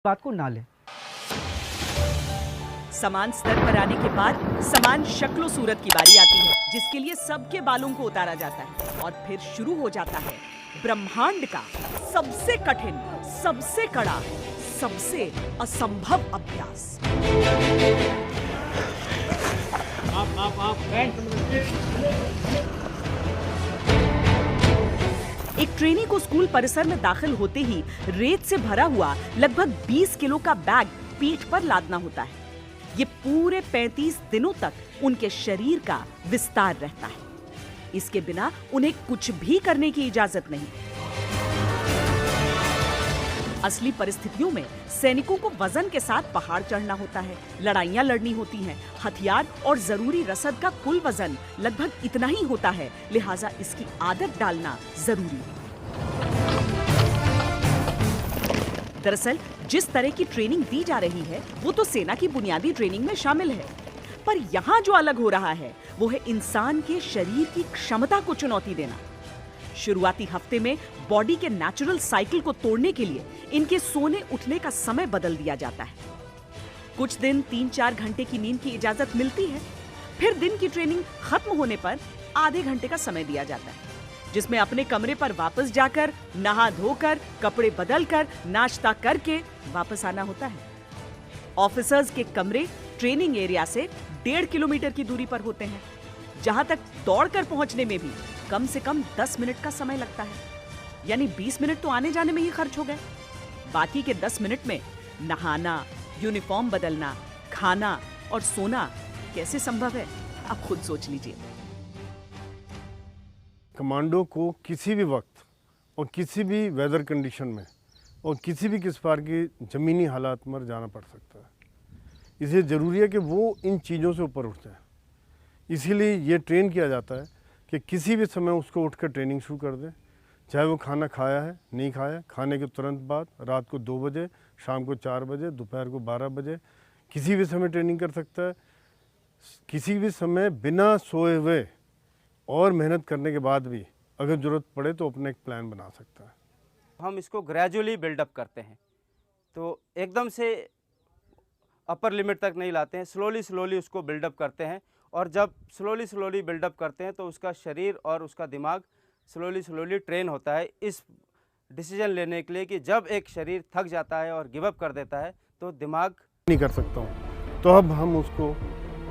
बात को ना लें। समान स्तर पर आने के बाद समान शक्लो सूरत की बारी आती है, जिसके लिए सबके बालों को उतारा जाता है और फिर शुरू हो जाता है ब्रह्मांड का सबसे कठिन, सबसे कड़ा, सबसे असंभव अभ्यास। एक ट्रेनी को स्कूल परिसर में दाखिल होते ही रेत से भरा हुआ लगभग 20 किलो का बैग पीठ पर लादना होता है। ये पूरे 35 दिनों तक उनके शरीर का विस्तार रहता है। इसके बिना उन्हें कुछ भी करने की इजाजत नहीं। असली परिस्थितियों में सैनिकों को वजन के साथ पहाड़ चढ़ना होता है, लड़ाइयां लड़नी होती हैं, हथियार और जरूरी रसद का कुल वजन लगभग इतना ही होता है, लिहाजा इसकी आदत डालना जरूरी है। दरअसल जिस तरह की ट्रेनिंग दी जा रही है वो तो सेना की बुनियादी ट्रेनिंग में शामिल है, पर यहाँ जो अलग हो रहा है वो है इंसान के शरीर की क्षमता को चुनौती देना। शुरुआती हफ्ते में बॉडी के नेचुरल साइकिल को तोड़ने के लिए इनके सोने उठने का समय बदल दिया जाता है। कुछ दिन 3-4 घंटे की नींद की इजाजत मिलती है, फिर दिन की ट्रेनिंग खत्म होने पर आधे घंटे का समय दिया जाता है, जिसमें अपने कमरे पर वापस जाकर नहा धोकर कपड़े बदलकर नाश्ता करके वापस आना होता है। ऑफिसर्स के कमरे ट्रेनिंग एरिया से 1.5 किलोमीटर की दूरी पर होते हैं, जहां तक दौड़कर पहुंचने में भी कम से कम 10 मिनट का समय लगता है। यानी 20 मिनट तो आने जाने में ही खर्च हो गए। बाकी के 10 मिनट में नहाना, यूनिफॉर्म बदलना, खाना और सोना कैसे संभव है, आप खुद सोच लीजिए। कमांडो को किसी भी वक्त और किसी भी वेदर कंडीशन में और किसी भी प्रकार की ज़मीनी हालात में जाना पड़ सकता है। इसलिए ज़रूरी है कि वो इन चीज़ों से ऊपर उठ जाए। इसीलिए ये ट्रेन किया जाता है कि किसी भी समय उसको उठकर ट्रेनिंग शुरू कर दें, चाहे वो खाना खाया है, नहीं खाया, खाने के तुरंत बाद, रात को 2 बजे, शाम को 4 बजे, दोपहर को 12 बजे, किसी भी समय ट्रेनिंग कर सकता है। किसी भी समय बिना सोए हुए और मेहनत करने के बाद भी अगर ज़रूरत पड़े तो अपना एक प्लान बना सकता है। हम इसको ग्रेजुअली बिल्डअप करते हैं, तो एकदम से अपर लिमिट तक नहीं लाते हैं, स्लोली उसको बिल्डअप करते हैं। और जब स्लोली बिल्डअप करते हैं तो उसका शरीर और उसका दिमाग स्लोली ट्रेन होता है इस डिसीजन लेने के लिए कि जब एक शरीर थक जाता है और गिव अप कर देता है तो दिमाग नहीं कर सकता हूँ, तो अब हम उसको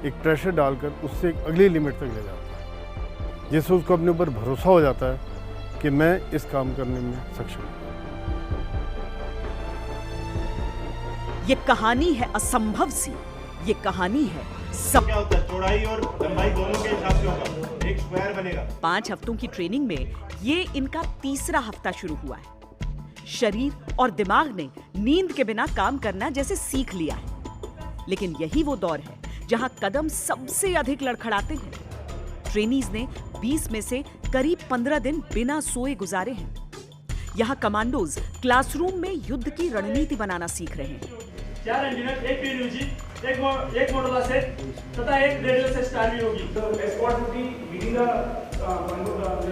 एक प्रेशर डालकर उससे एक अगली लिमिट तक ले जाते हैं, जिससे उसको अपने ऊपर भरोसा हो जाता है कि मैं इस काम करने में सक्षम हूँ। ये कहानी है असंभव सी, ये कहानी है क्या होता है, चौड़ाई और लंबाई दोनों के हिसाब से होगा, एक स्क्वायर बनेगा। 5 हफ्तों की ट्रेनिंग में ये इनका तीसरा हफ्ता शुरू हुआ है। शरीर और दिमाग ने नींद के बिना काम करना जैसे सीख लिया है। लेकिन यही वो दौर है जहां कदम सबसे अधिक लड़खड़ाते हैं। ट्रेनीज ने 20 में से करीब 15 दिन बिना सोए गुजारे हैं। यहाँ कमांडोज क्लासरूम में युद्ध की रणनीति बनाना सीख रहे हैं। 4 एंटीनट, एक पीयूजी, एक मोटोला सेट तथा एक रेडियो से स्टार भी होगी। तो escort would be leading the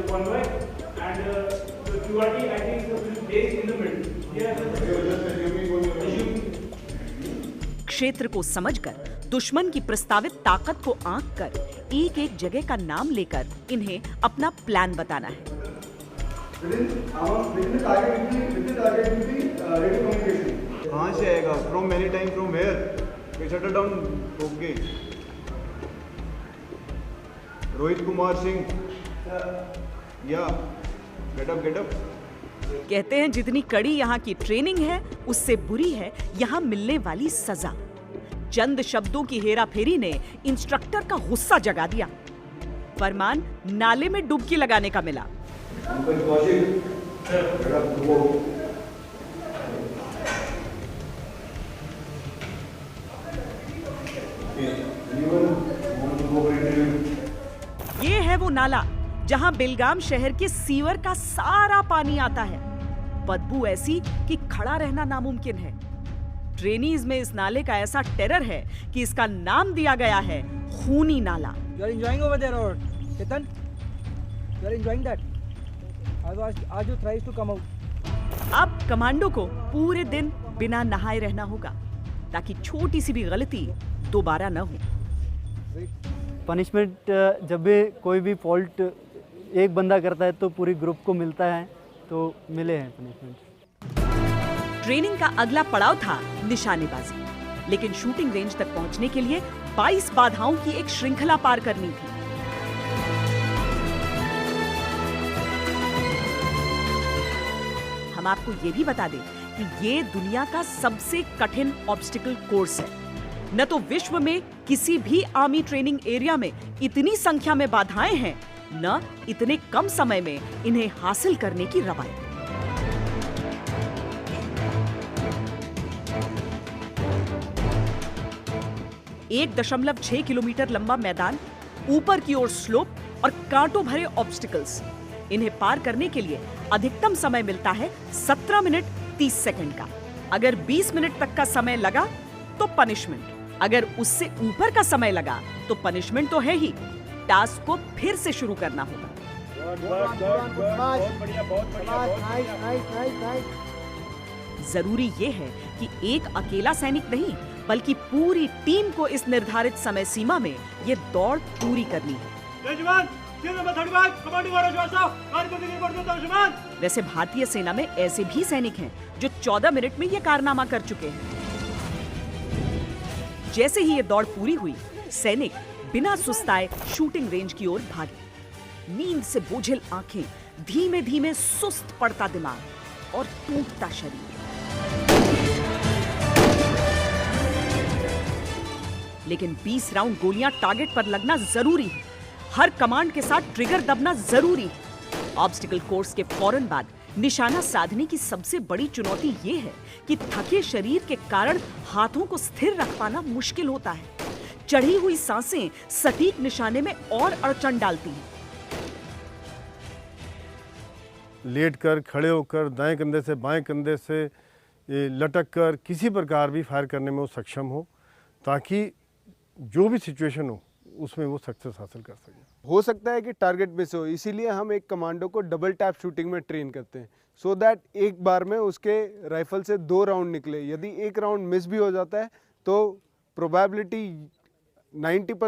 convoy and the QRT I think will base in the middle. क्षेत्र को समझकर दुश्मन की प्रस्तावित ताकत को आंककर एक जगह का नाम लेकर इन्हें अपना प्लान बताना है। कहाँ से आएगा? From many time, from where? We shut down. Okay. Rohit Kumar Singh, या गेट अप। कहते हैं जितनी कड़ी यहाँ की ट्रेनिंग है उससे बुरी है यहाँ मिलने वाली सजा। चंद शब्दों की हेराफेरी ने इंस्ट्रक्टर का गुस्सा जगा दिया। फरमान नाले में डुबकी लगाने का मिला। ये है वो नाला जहां बेलगाम शहर के सीवर का सारा पानी आता है। बदबू ऐसी कि खड़ा रहना नामुमकिन है। ट्रेनीज में इस नाले का ऐसा टेरर है कि इसका नाम दिया गया है खूनी नाला। You are enjoying over there, or Ketan? You are enjoying that? Aju tries to come out. अब कमांडो को पूरे दिन बिना नहाए रहना होगा ताकि छोटी सी भी गलती दोबारा न हो। पनिशमेंट जब भी कोई भी फॉल्ट एक बंदा करता है तो पूरी ग्रुप को मिलता है, तो मिले हैं पनिशमेंट। ट्रेनिंग का अगला पड़ाव था निशानेबाजी, लेकिन शूटिंग रेंज तक पहुंचने के लिए 22 बाधाओं की एक श्रृंखला पार करनी थी। हम आपको ये भी बता दें कि ये दुनिया का सबसे कठिन ऑब्स्टिकल कोर्स है। न तो विश्व में किसी भी आर्मी ट्रेनिंग एरिया में इतनी संख्या में बाधाएं हैं, न इतने कम समय में इन्हें हासिल करने की रवायत। 1.6 किलोमीटर लंबा मैदान, ऊपर की ओर स्लोप और कांटों भरे ऑब्स्टिकल्स। इन्हें पार करने के लिए अधिकतम समय मिलता है 17 मिनट 30 सेकंड का। अगर 20 मिनट तक का समय लगा तो पनिशमेंट, अगर उससे ऊपर का समय लगा तो पनिशमेंट तो है ही, टास्क को फिर से शुरू करना होगा। जरूरी ये है कि एक अकेला सैनिक नहीं, बल्कि पूरी टीम को इस निर्धारित समय सीमा में ये दौड़ पूरी करनी है। वैसे भारतीय सेना में ऐसे भी सैनिक हैं जो 14 मिनट में ये कारनामा कर चुके हैं। जैसे ही ये दौड़ पूरी हुई, सैनिक बिना सुस्ताए शूटिंग रेंज की ओर भागे। नींद से बोझिल आंखें, धीमे धीमे सुस्त पड़ता दिमाग और टूटता शरीर। लेकिन 20 राउंड गोलियां टारगेट पर लगना जरूरी है। हर कमांड के साथ ट्रिगर दबना जरूरी है। ऑब्स्टिकल कोर्स के फौरन बाद निशाना साधने की सबसे बड़ी चुनौती ये है कि थके शरीर के कारण हाथों को स्थिर रख पाना मुश्किल होता है। चढ़ी हुई सांसें सटीक निशाने में और अड़चन डालती हैं। लेट कर, खड़े होकर, दाएं कंधे से बाएं कंधे से लटक कर किसी प्रकार भी फायर करने में वो सक्षम हो, ताकि जो भी सिचुएशन हो उसमें वो सक्सेस हासिल कर सके। हो सकता है कि टारगेट मिस हो, इसीलिए हम एक कमांडो को डबल टैप शूटिंग में ट्रेन करते हैं, सो दैट एक बार में उसके राइफल से 2 राउंड निकले। यदि एक राउंड मिस भी हो जाता है तो प्रोबेबिलिटी 90%